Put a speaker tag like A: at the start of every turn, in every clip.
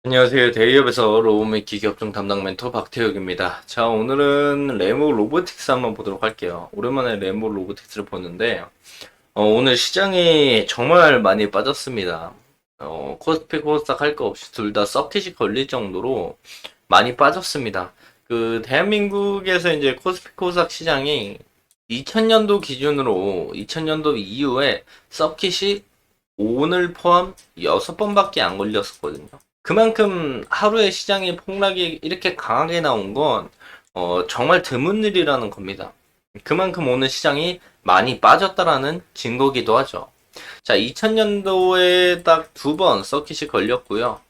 A: 안녕하세요. 대기업에서 로보메키 기업종 담당 멘토 박태혁입니다. 자, 오늘은 레모 로보틱스 한번 보도록 할게요. 오랜만에 레모 로보틱스를 보는데, 오늘 시장이 정말 많이 빠졌습니다. 코스피, 코스닥 할 거 없이 둘 다 서킷이 걸릴 정도로 많이 빠졌습니다. 대한민국에서 이제 코스피, 코스닥 시장이 2000년도 기준으로 2000년도 이후에 서킷이 오늘 포함 6번밖에 안 걸렸었거든요. 그만큼 하루에 시장의 폭락이 이렇게 강하게 나온 건 정말 드문 일이라는 겁니다. 그만큼 오늘 시장이 많이 빠졌다라는 증거기도 하죠. 자, 2000년도에 딱 두 번 서킷이 걸렸고요.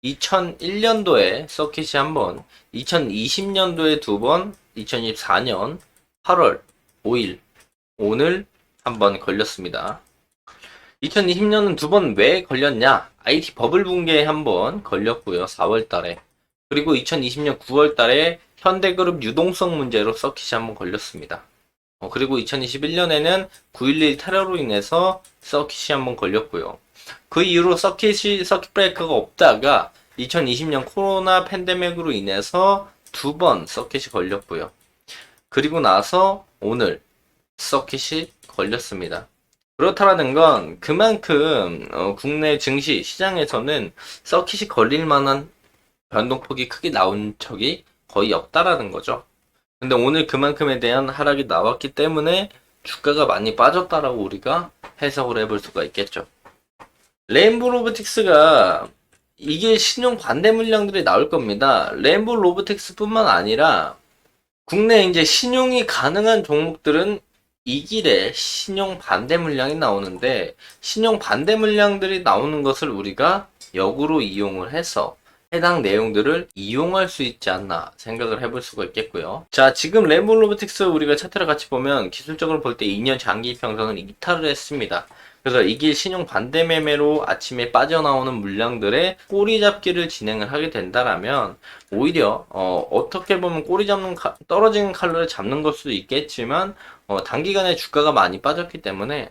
A: 2001년도에 서킷이 한 번, 2020년도에 두 번, 2024년 8월 5일 오늘 한 번 걸렸습니다. 2020년은 두 번 왜 걸렸냐? IT 버블 붕괴에 한 번 걸렸고요. 4월 달에. 그리고 2020년 9월 달에 현대그룹 유동성 문제로 서킷이 한 번 걸렸습니다. 그리고 2021년에는 9.11 테러로 인해서 서킷이 한 번 걸렸고요. 그 이후로 서킷 브레이크가 없다가 2020년 코로나 팬데믹으로 인해서 두 번 서킷이 걸렸고요. 그리고 나서 오늘 서킷이 걸렸습니다. 그렇다라는 건 그만큼 국내 증시 시장에서는 서킷이 걸릴 만한 변동폭이 크게 나온 적이 거의 없다라는 거죠. 근데 오늘 그만큼에 대한 하락이 나왔기 때문에 주가가 많이 빠졌다라고 우리가 해석을 해볼 수가 있겠죠. 레인보우 로보틱스가 이게 신용 반대 물량들이 나올 겁니다. 레인보우 로보틱스뿐만 아니라 국내 이제 신용이 가능한 종목들은 이 길에 신용 반대 물량이 나오는데, 신용 반대 물량들이 나오는 것을 우리가 역으로 이용을 해서 해당 내용들을 이용할 수 있지 않나 생각을 해볼 수가 있겠고요. 자, 지금 레몬 로보틱스 우리가 차트를 같이 보면 기술적으로 볼 때 2년 장기 이평선을 이탈을 했습니다. 그래서 이 길 신용 반대 매매로 아침에 빠져나오는 물량들의 꼬리 잡기를 진행을 하게 된다라면 오히려 어떻게 보면 꼬리 잡는 떨어지는 칼로를 잡는 걸 수도 있겠지만 단기간에 주가가 많이 빠졌기 때문에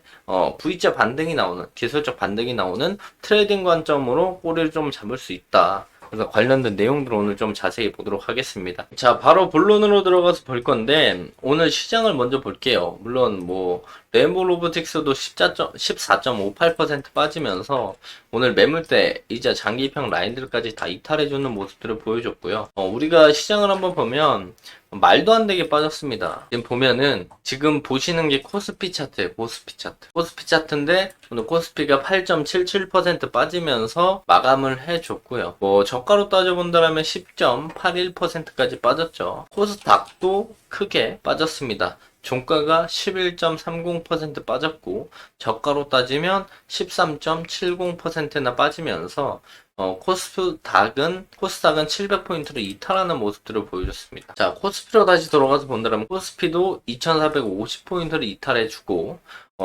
A: V자 반등이 나오는 기술적 반등이 나오는 트레이딩 관점으로 꼬리를 좀 잡을 수 있다. 그래서 관련된 내용들 오늘 좀 자세히 보도록 하겠습니다. 자, 바로 본론으로 들어가서 볼 건데 오늘 시장을 먼저 볼게요. 물론 뭐 레인보우 로보틱스도 14.58% 빠지면서 오늘 매물대 이자 장기평 라인들까지 다 이탈해주는 모습들을 보여줬고요. 우리가 시장을 한번 보면 말도 안 되게 빠졌습니다. 지금 보면은 지금 보시는 게 코스피 차트예요. 코스피 차트. 코스피 차트인데 오늘 코스피가 8.77% 빠지면서 마감을 해줬고요. 뭐 저가로 따져본다면 10.81%까지 빠졌죠. 코스닥도 크게 빠졌습니다. 종가가 11.30% 빠졌고 저가로 따지면 13.70%나 빠지면서 코스닥은 700포인트를 이탈하는 모습들을 보여줬습니다. 자, 코스피로 다시 돌아가서 본다면 코스피도 2450포인트를 이탈해주고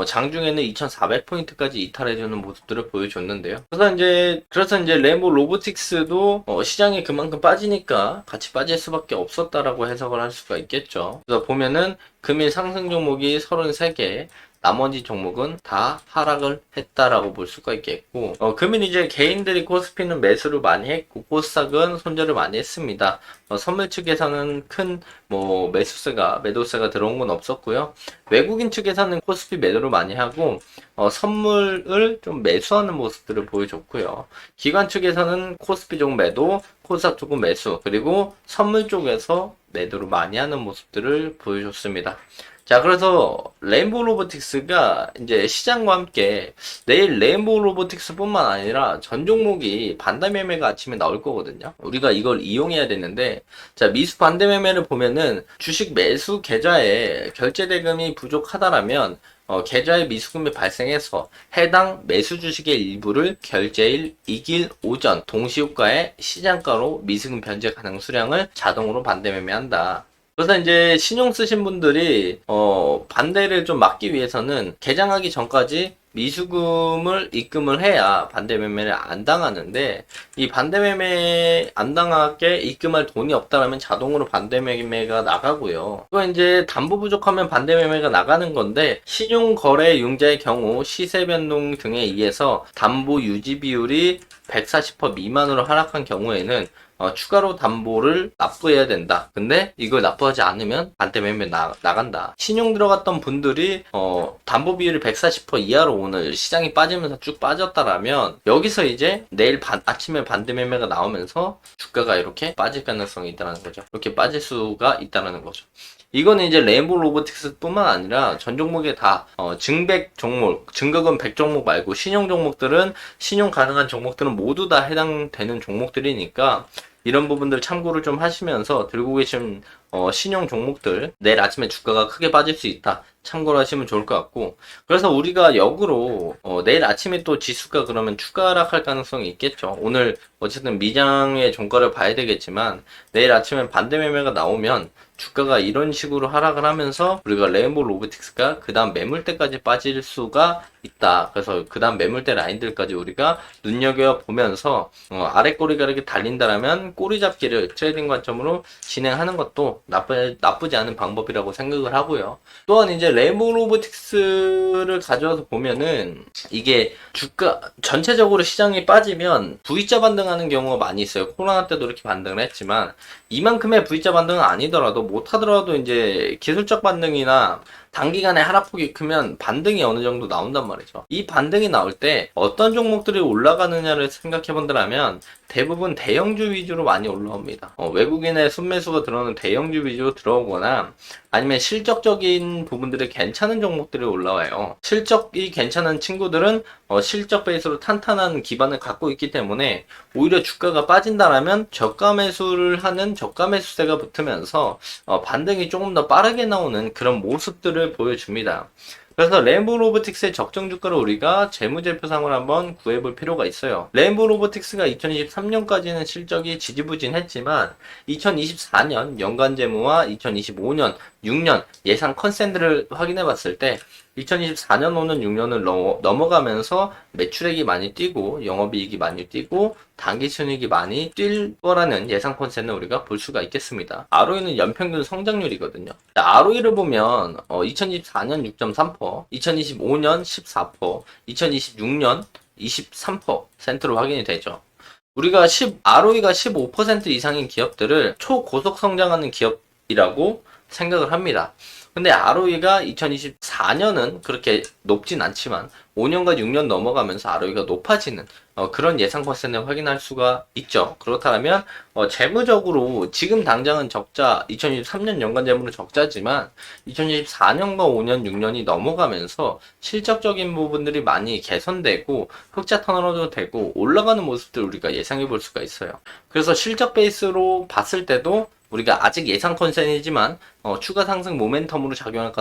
A: 장중에는 2400포인트까지 이탈해주는 모습들을 보여줬는데요. 그래서 이제 레인보우 로보틱스도 시장이 그만큼 빠지니까 같이 빠질 수밖에 없었다라고 해석을 할 수가 있겠죠. 그래서 보면은 금일 상승 종목이 33개, 나머지 종목은 다 하락을 했다라고 볼 수가 있겠고, 금일 이제 개인들이 코스피는 매수를 많이 했고, 코스닥은 손절을 많이 했습니다. 선물 측에서는 큰 매도세가 들어온 건 없었고요. 외국인 측에서는 코스피 매도를 많이 하고, 선물을 좀 매수하는 모습들을 보여줬고요. 기관 측에서는 코스피 조금 매도, 코스닥 조금 매수, 그리고 선물 쪽에서 매도를 많이 하는 모습들을 보여줬습니다. 자, 그래서 레인보우 로보틱스가 이제 시장과 함께 내일 레인보우 로보틱스뿐만 아니라 전 종목이 반대 매매가 아침에 나올 거거든요. 우리가 이걸 이용해야 되는데, 자, 미수 반대 매매를 보면은 주식 매수 계좌에 결제 대금이 부족하다라면 계좌에 미수금이 발생해서 해당 매수 주식의 일부를 결제일 이길 오전 동시효과의 시장가로 미수금 변제 가능 수량을 자동으로 반대 매매한다. 그래서 이제 신용 쓰신 분들이 반대를 좀 막기 위해서는 개장하기 전까지 미수금을 입금을 해야 반대 매매를 안 당하는데, 이 반대 매매 안 당하게 입금할 돈이 없다라면 자동으로 반대 매매가 나가고요. 또 이제 담보 부족하면 반대 매매가 나가는 건데, 신용 거래 융자의 경우 시세 변동 등에 의해서 담보 유지 비율이 140% 미만으로 하락한 경우에는 추가로 담보를 납부해야 된다. 근데 이걸 납부하지 않으면 반대 매매 나간다. 신용 들어갔던 분들이 담보 비율이 140% 이하로 오늘 시장이 빠지면서 쭉 빠졌다라면 여기서 이제 내일 아침에 반대 매매가 나오면서 주가가 이렇게 빠질 가능성이 있다는 거죠. 이렇게 빠질 수가 있다는 거죠. 이거는 이제 레인보우 로보틱스 뿐만 아니라 전 종목에 다 증백 종목, 증거금 100 종목 말고 신용 종목들은 신용 가능한 종목들은 모두 다 해당되는 종목들이니까 이런 부분들 참고를 좀 하시면서 들고 계신 신용 종목들 내일 아침에 주가가 크게 빠질 수 있다. 참고를 하시면 좋을 것 같고, 그래서 우리가 역으로 내일 아침에 또 지수가 그러면 추가 하락할 가능성이 있겠죠. 오늘 어쨌든 미장의 종가를 봐야 되겠지만 내일 아침에 반대 매매가 나오면 주가가 이런 식으로 하락을 하면서 우리가 레인보우 로보틱스가 그 다음 매물대까지 빠질 수가 있다. 그래서 그 다음 매물대 라인들까지 우리가 눈여겨보면서 아래 꼬리가 이렇게 달린다라면 꼬리 잡기를 트레이딩 관점으로 진행하는 것도 나쁘지 않은 방법이라고 생각을 하고요. 또한 이제 레인보우 로보틱스를 가져와서 보면은 이게 주가 전체적으로 시장이 빠지면 V자 반등하는 경우가 많이 있어요. 코로나 때도 이렇게 반등을 했지만 이만큼의 V자 반등은 아니더라도 못하더라도 이제 기술적 반등이나 단기간에 하락폭이 크면 반등이 어느 정도 나온단 말이죠. 이 반등이 나올 때 어떤 종목들이 올라가느냐를 생각해 본다면 대부분 대형주 위주로 많이 올라옵니다. 외국인의 순매수가 들어오는 대형주 위주로 들어오거나 아니면 실적적인 부분들이 괜찮은 종목들이 올라와요. 실적이 괜찮은 친구들은 실적 베이스로 탄탄한 기반을 갖고 있기 때문에 오히려 주가가 빠진다라면 저가 매수를 하는 저가 매수세가 붙으면서 반등이 조금 더 빠르게 나오는 그런 모습들을 보여줍니다. 그래서 레인보우 로보틱스의 적정 주가를 우리가 재무제표상으로 한번 구해볼 필요가 있어요. 레인보우 로보틱스가 2023년까지는 실적이 지지부진했지만 2024년 연간 재무와 2025년 6년 예상 컨센트를 확인해 봤을 때 2024년 5년 6년을 넘어가면서 매출액이 많이 뛰고 영업이익이 많이 뛰고 당기순이익이 많이 뛸 거라는 예상 컨센트는 우리가 볼 수가 있겠습니다. ROE는 연평균 성장률이거든요. ROE를 보면 2024년 6.3%, 2025년 14%, 2026년 23%로 확인이 되죠. 우리가 ROE가 15% 이상인 기업들을 초고속 성장하는 기업이라고 생각을 합니다. 근데 ROE가 2024년은 그렇게 높진 않지만 5년과 6년 넘어가면서 ROE가 높아지는 그런 예상 퍼센트를 확인할 수가 있죠. 그렇다면 재무적으로 지금 당장은 적자, 2023년 연간 재무는 적자지만 2024년과 5년, 6년이 넘어가면서 실적적인 부분들이 많이 개선되고 흑자 턴어러도 되고 올라가는 모습들 우리가 예상해 볼 수가 있어요. 그래서 실적 베이스로 봤을 때도 우리가 아직 예상 컨센이지만 추가 상승 모멘텀으로 작용할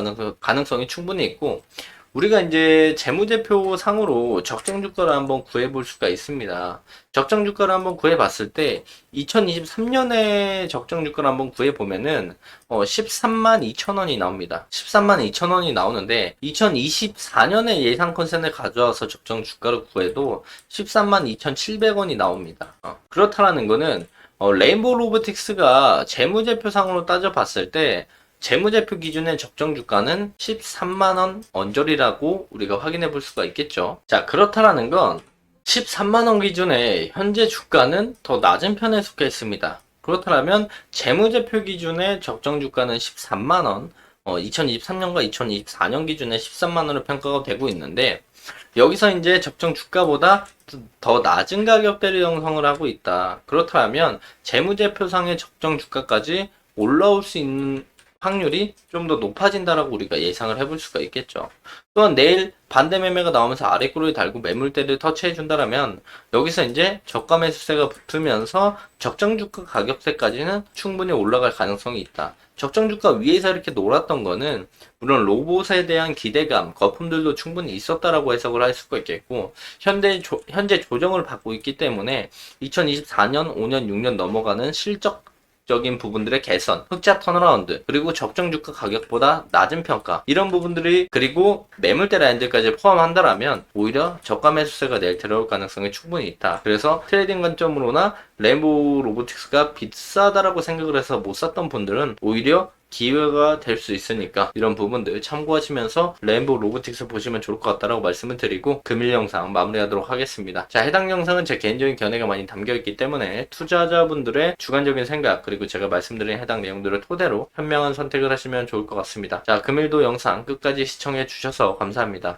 A: 가능성이 충분히 있고, 우리가 이제 재무제표 상으로 적정 주가를 한번 구해볼 수가 있습니다. 적정 주가를 한번 구해봤을 때 2023년에 적정 주가를 한번 구해보면은 13만 2천 원이 나옵니다. 13만 2천 원이 나오는데 2024년에 예상 컨센을 가져와서 적정 주가를 구해도 13만 2,700원이 나옵니다. 그렇다라는 거는 레인보우 로보틱스가 재무제표상으로 따져봤을 때 재무제표 기준의 적정 주가는 13만원 언저리라고 우리가 확인해 볼 수가 있겠죠. 자, 그렇다라는 건 13만원 기준의 현재 주가는 더 낮은 편에 속해 있습니다. 그렇다면 재무제표 기준의 적정 주가는 13만원, 2023년과 2024년 기준에 13만원으로 평가가 되고 있는데 여기서 이제 적정 주가보다 더 낮은 가격대를 형성을 하고 있다. 그렇다면 재무제표상의 적정 주가까지 올라올 수 있는 확률이 좀 더 높아진다라고 우리가 예상을 해볼 수가 있겠죠. 또한 내일 반대 매매가 나오면서 아래 꼬리를 달고 매물대를 터치해 준다라면 여기서 이제 저가 매수세가 붙으면서 적정 주가 가격대까지는 충분히 올라갈 가능성이 있다. 적정 주가 위에서 이렇게 놀았던 거는 물론 로봇에 대한 기대감, 거품들도 충분히 있었다라고 해석을 할 수가 있겠고 현재 조정을 받고 있기 때문에 2024년, 5년, 6년 넘어가는 실적적인 부분들의 개선, 흑자 턴어라운드, 그리고 적정 주가 가격보다 낮은 평가 이런 부분들이 그리고 매물대 라인들까지 포함한다라면 오히려 저가 매수세가 내일 들어올 가능성이 충분히 있다. 그래서 트레이딩 관점으로나 레인보우 로보틱스가 비싸다라고 생각을 해서 못 샀던 분들은 오히려 기회가 될 수 있으니까 이런 부분들 참고하시면서 레인보우 로보틱스 보시면 좋을 것 같다라고 말씀을 드리고 금일 영상 마무리하도록 하겠습니다. 자, 해당 영상은 제 개인적인 견해가 많이 담겨있기 때문에 투자자분들의 주관적인 생각 그리고 제가 말씀드린 해당 내용들을 토대로 현명한 선택을 하시면 좋을 것 같습니다. 자, 금일도 영상 끝까지 시청해 주셔서 감사합니다.